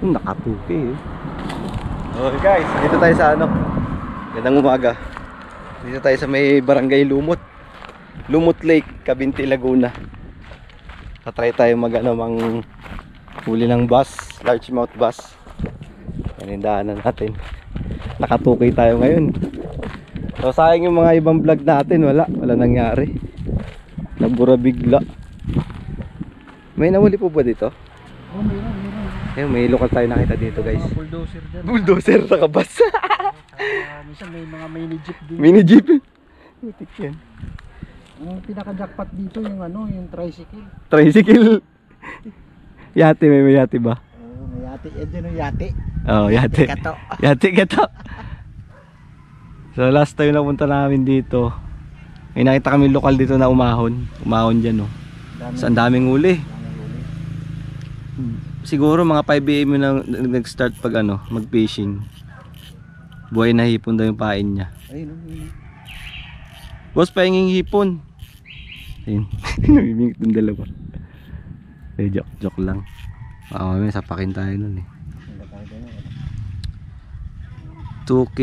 Nakatuki eh. Okay guys, dito tayo sa ano. Gandang umaga. Dito tayo sa may barangay Lumot. Lumot Lake, Cabinti, Laguna. Tatry tayo mang huli ng bass, largemouth bass. Panindahanan natin. Nakatuki tayo ngayon. So sayang yung mga ibang vlog natin, wala nangyari. Nabura bigla. May nahuli po ba dito? Oh, meron. Ayun, may lokal tayo nakita dito guys. Bulldozer dyan. Bulldozer sa kabas. Minsan may mga mini jeep din. Mini jeep. Putik yan. Ang pinaka-jackpot dito yung ano, yung tricycle. Tricycle. Yate, may yate ba? May yate. Yan yung yate. Oo, yate. Kato. Yate kato. So last time na punta namin dito, may nakita kami lokal dito na umahon. Umahon dyan oh. So ang daming huli. Siguro mga 5 AM na nag-start pag ano, mag-fishing. Buhay na hipon daw yung pain niya. Ayun. Boss, pahinging hipon. Ayun. Namimingit ng dalawa. Joke lang. May sapakin tayo nun eh. 2K,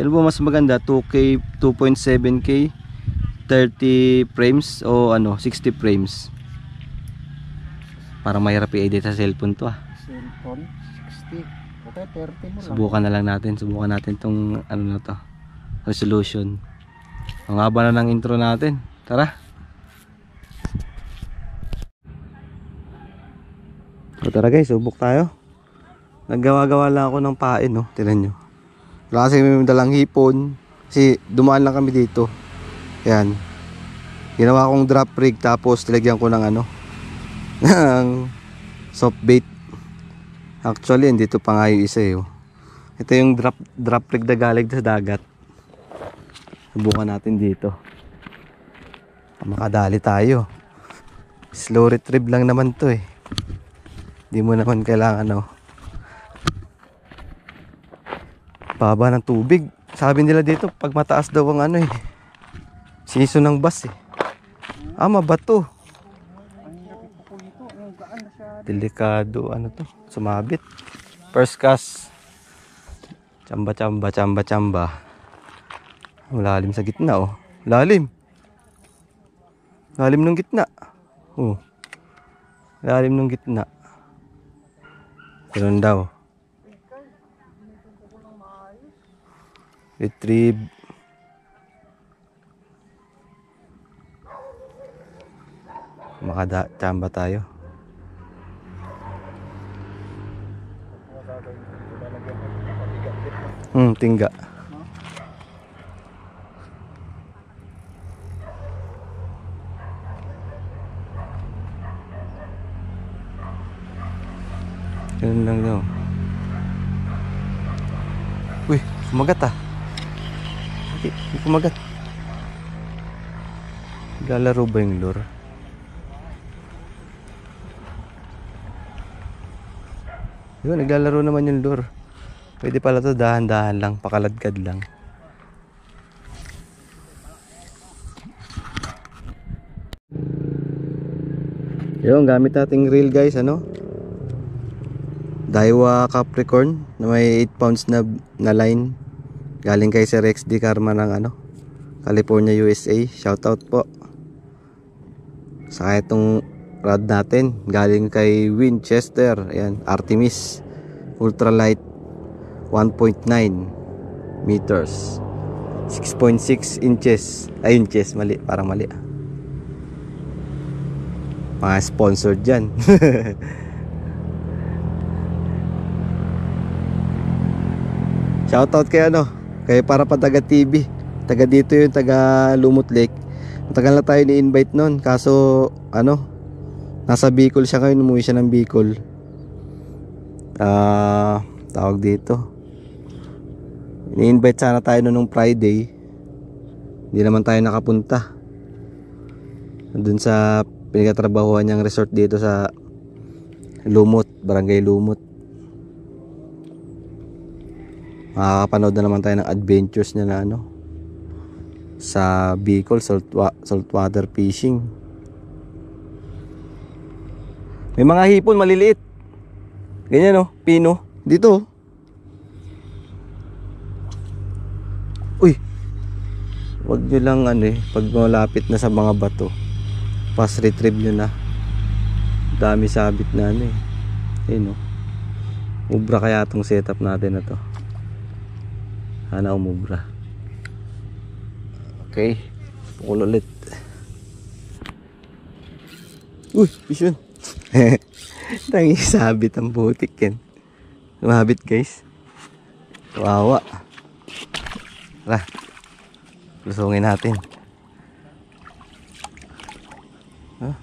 ano ba mas maganda? 2K, 2.7K, 30 frames o ano, 60 frames. Parang mahirap i-edit sa cellphone to ah. Cellphone, 60. Okay, 30 mo lang. Subukan na lang natin. Subukan natin tong ano na to. Resolution. Ang haba na ng intro natin. Tara. So tara guys, subok tayo. Naggawa-gawa lang ako ng pain no. Tingnan nyo. Wala kasi may dalang hipon. Kasi dumaan lang kami dito. Yan. Ginawa kong drop rig tapos tilagyan ko ng ano. Ng soft bait. Actually dito pa nga yung isa eh. Ito yung drop rig na galing sa dagat. Subukan natin dito. Makadali tayo. Slow retrieve lang naman to eh. Di mo naman kailangan baba ng tubig. Sabi nila dito pag mataas daw ang ano eh, season ng bass eh. Mabato. Delikado ano to, sumabit. First cast. Chamba. Lalim sa gitna oh. Lalim ng gitna. Oh. Lalim ng gitna. Ganun daw. Retrieve. Chamba tayo. Tingga. Ganun lang daw. Uy, kumagat ah. Hindi kumagat. Lalaro ba yung lure? Yun, naglalaro naman yung lure. Pwede pala to dahan-dahan lang, pakaladkad lang. Yun, gamit nating reel guys, ano? Daiwa Capricorn na may 8 pounds na line. Galing kay Sir XD Karma ng California, USA. Shoutout po. Saka itong rod natin galing kay Winchester. Ayan, Artemis Ultralight 1.9 meters, 6.6 inches. Ay, inches, mali, parang mali. Mga sponsored dyan. Shoutout kay kay para pa taga TV. Taga dito yung taga Lumot Lake. Matagal na tayo ni-invite nun. Kaso nasa Bicol siya ngayon. Umuwi siya ng Bicol. Tawag dito, ni-invite sana tayo nung Friday. Hindi naman tayo nakapunta. Doon sa pinagtatrabahuhan niyang resort dito sa Lumot, Barangay Lumot. Makakapanood na naman tayo ng adventures niya na sa Bicol, saltwater fishing. May mga hipon maliliit. Ganyan oh, pino. Dito oh. Uy. Huwag nyo lang pag malapit na sa mga bato, fast retrieve nyo na. Dami sabit na Ayun oh. Ubra kaya itong setup natin na to. Sana umubra. Okay. Pukul ulit. Uy, fish yun. Tangi sabit ang butik yan. Lumabit guys. Wawa. Tara. Lusungin natin.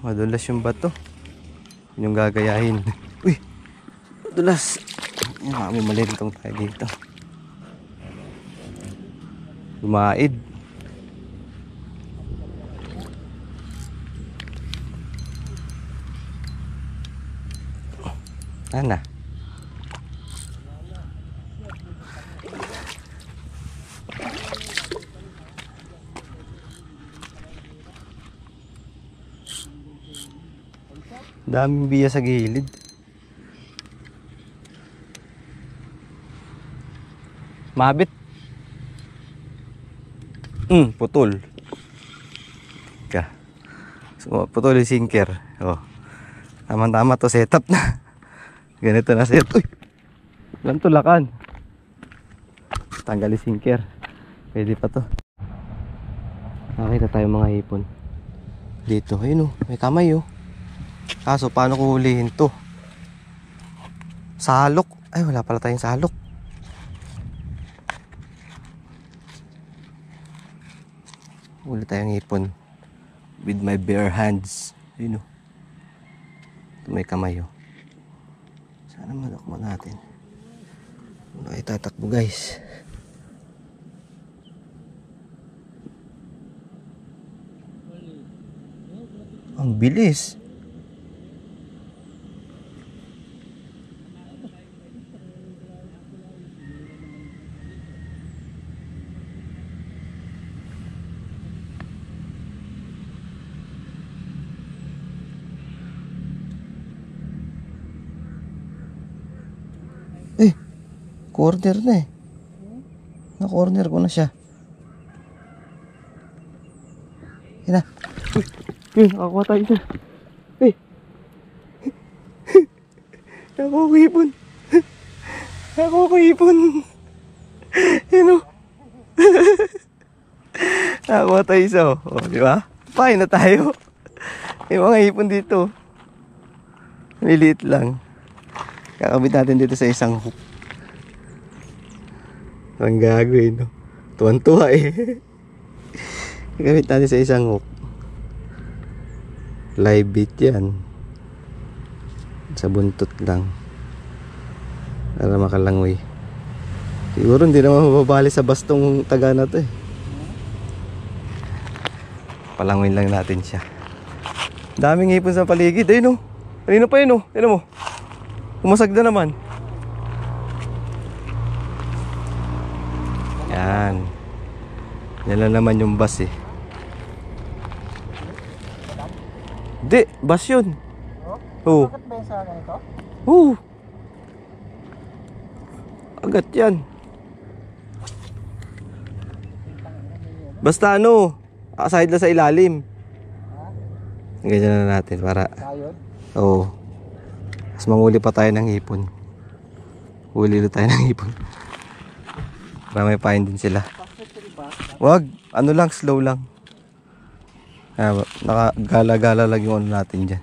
Madulas yung bato. Yun yung gagayahin. Uy, madulas. May malintong tayo dito. Lumaid. Ana. Daming biya sa gilid. Mabit. Putol. So, putol yung sinker. Oh. Tama-tama to, setup na. Ganito na set. Uy! Walang tulakan. Tanggal yung sinker. Pwede pa to. Nakita tayo mga hipon. Dito, ayun oh. May kamay oh. Kaso paano ko hulihin to? Salok. Ay, wala pala tayong salok. Huli tayong hipon with my bare hands. Ayun oh. Ito may kamay oh. Sana madakma natin. Wala kayo tatakbo guys. Ang bilis. Corner na na-corner ko na siya. Yan na. Nakakuha tayo siya. Nakukipon. Nakukipon. Yan o. Nakakuha tayo isa o. Di ba? Pahay na tayo. May mga hipon dito. Liliit lang. Kakabit natin dito sa isang hook. Ang gagawin no. Tuwan-tuwa Gamit natin sa isang hook. Live bait yan. Sa buntot lang. Para makalangoy. Siguro hindi naman mababali sa bastong taga na to Palangoyin lang natin siya. Daming hipon sa paligid. Ayun no. Kanino pa yun no. Ayun mo. Umasag na naman. Yan. Yan lang naman yung bass Di, bass yun. Oo. Bakit ba yung sa ganito? Oo. Agat yan. Basta aside na sa ilalim. Ganyan na natin para. Sayod? Oo. Mas manguli pa tayo ng hipon. Huli na tayo ng hipon. Para may pain din sila. Wag, lang, slow lang. Nakagala-gala lang yung natin dyan.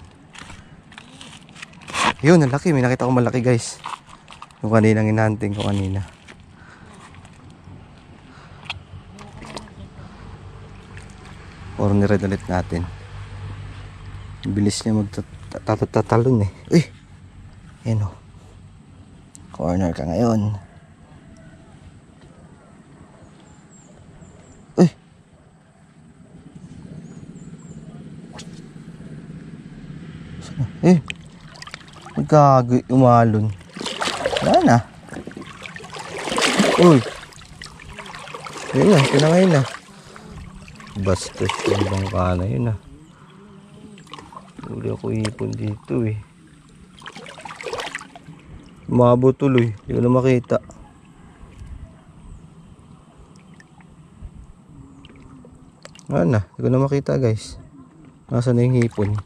Yun, ang laki. May nakita ko malaki guys. Yung kaninang inanting ko kanina. Corner ulit natin. Bilis niya magtatalon Uy! Yan o. Corner ka ngayon. Gago, umalon. Wala na. Uy. Yun na, pinangay na. Bastos yung bangka na yun Uli ako ipon dito Umabot tuloy. Hindi ko na makita. Ano? Hindi ko na makita guys. Nasaan na yung hipon?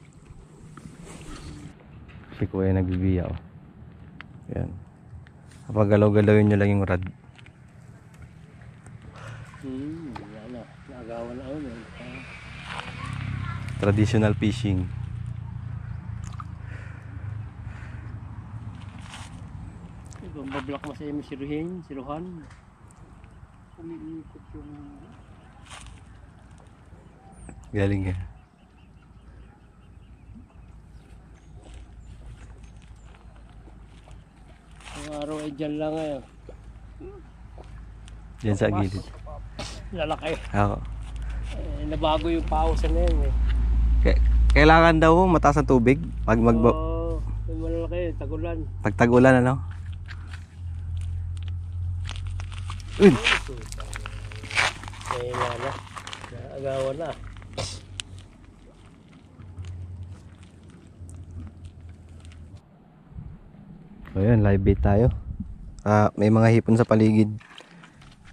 Si kuya nagbibiya oh. Yan. Kapag galaw-galawin nyo lang yung rod. Wala. Nagawa na ako. Traditional fishing. Ibang bablak mo sa iyo siruhan. Umiikot yung... Galing yan. Ang araw ay dyan lang ngayon. Diyan sa gilid. Lalaki. Ako. Nabago yung pausan na yun Kailangan daw mataas ang tubig pag Oo, yung malalaki, tagulan. pagtag-ulan ano? Uy! Kaya na. Naagawan na. So yun, live bait tayo. May mga hipon sa paligid.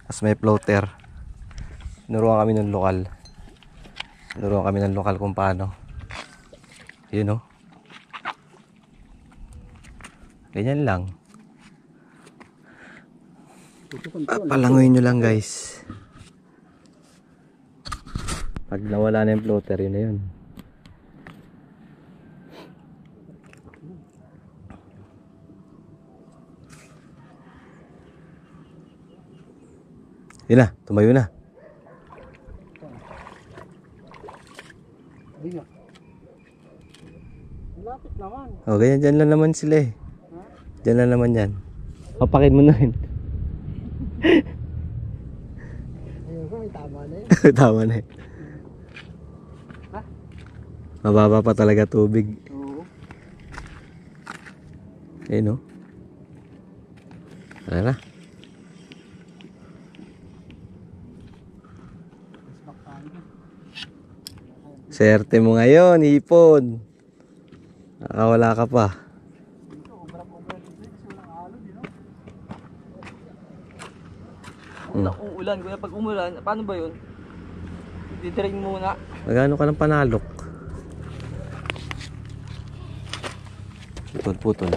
Tapos may floater. Tinuruan kami ng lokal. Kung paano. Yun o. Ganyan lang. Palangoyin nyo lang guys. Pag nawala na yung floater, yun na yun. Yun na, tumayo na. Ayun. Lapit naman. O, ganyan, dyan lang naman sila eh. Dyan lang naman yan. Papakin mo na rin. Ayun ko, may tama na yun. Tama na eh. Ha? Mababa pa talaga tubig. Oo. Ayun o. Tara na. Serte mo ngayon, ipon. Nakawala ka pa. Kung ulan, kuya, pag umulan, paano ba yun? Didrain muna. Magano ka ng panalok? Putol.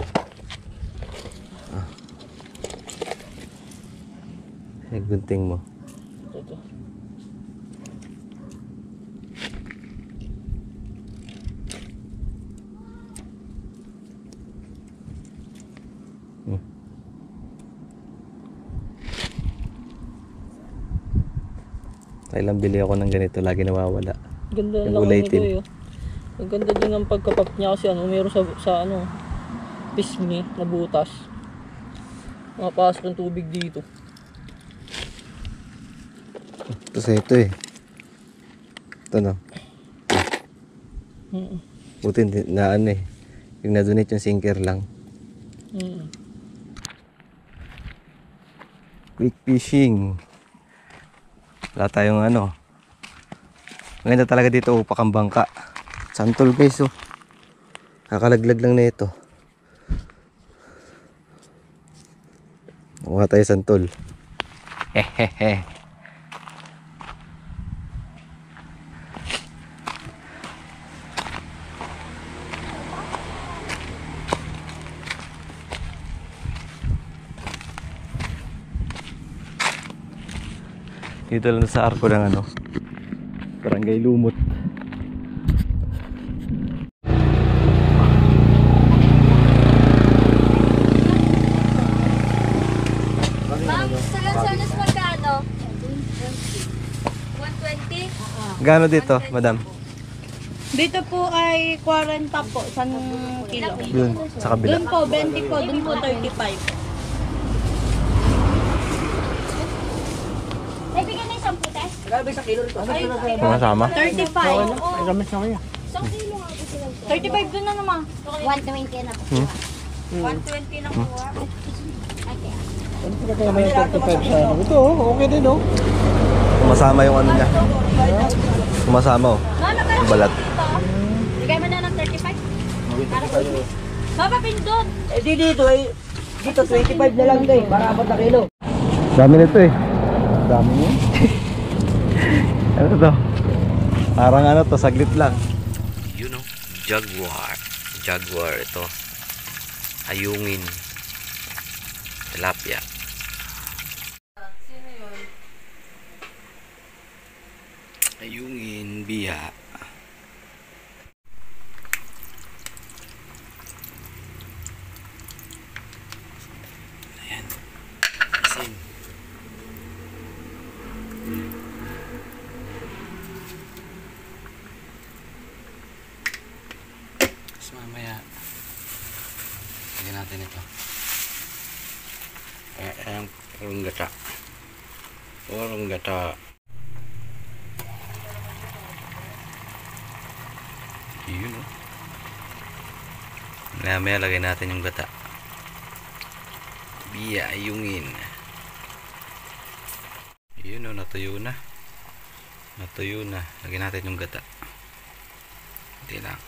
Ay, gunting mo. Ito. Kailan bili ako ng ganito, lagi nawawala. Ganda Yung lang kulay ni itim. Kuya. Ang ganda din ng pagkapak niya kasi meron sa pisngi na butas. Makapasok ng tubig dito. Kasi ito eh. Ito no. Buti na ano eh. Yung na-donate yung sinker lang. Quick fishing. Wala tayong ano. Maganda talaga dito upak ang bangka. Santol guys oh. Kakalaglag lang na ito. Kuha tayo santol. Hehehe. Dito lang sa arko ng ano, Barangay Lumot. Ma'am, sa Lanzones magkano? 120? Gano dito, madam? Dito po ay 40 po, isang kilo. Yun, sa kabila. Doon po, 20 po, doon po 35. Ay, bigyan na isang putas? Mga sama? 35. Ay, gamis na kaya. 35 doon na naman. 120 na po. 120 na po. Okay. Ano pa kaya may 35 sa ano? Ito, okay din oh. Sumasama yung ano niya. Sumasama oh. Yung balat. Bigay mo na ng 35. Mapapindot. Eh di dito ay Ito, 25 na lang din. Para apat na kilo. Dami nito eh. Dami niya. Ano to? Parang ano to, saglit lang. You know, jaguar. Jaguar ito. Ayungin. Tilapia. Ayungin, biya. Ayan. Asin. Tapos mamaya lagyan natin ito. Ayan, parang gata. Parang gata. Yun o. Mamaya lagay natin yung gata. Biya, ayungin. Yun o, natuyo na. Natuyo na. Lagyan natin yung gata. Hindi lang.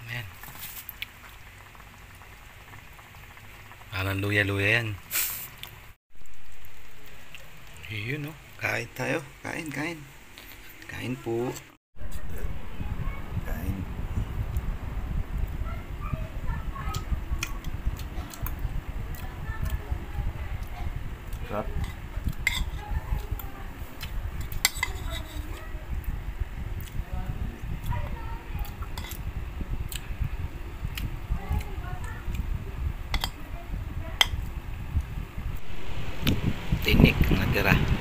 Ayan. Parang luya-luya yan. Yun o. Kain tayo. Kain, kain. Kain po. Kain. Sarap. Tinik ang natira.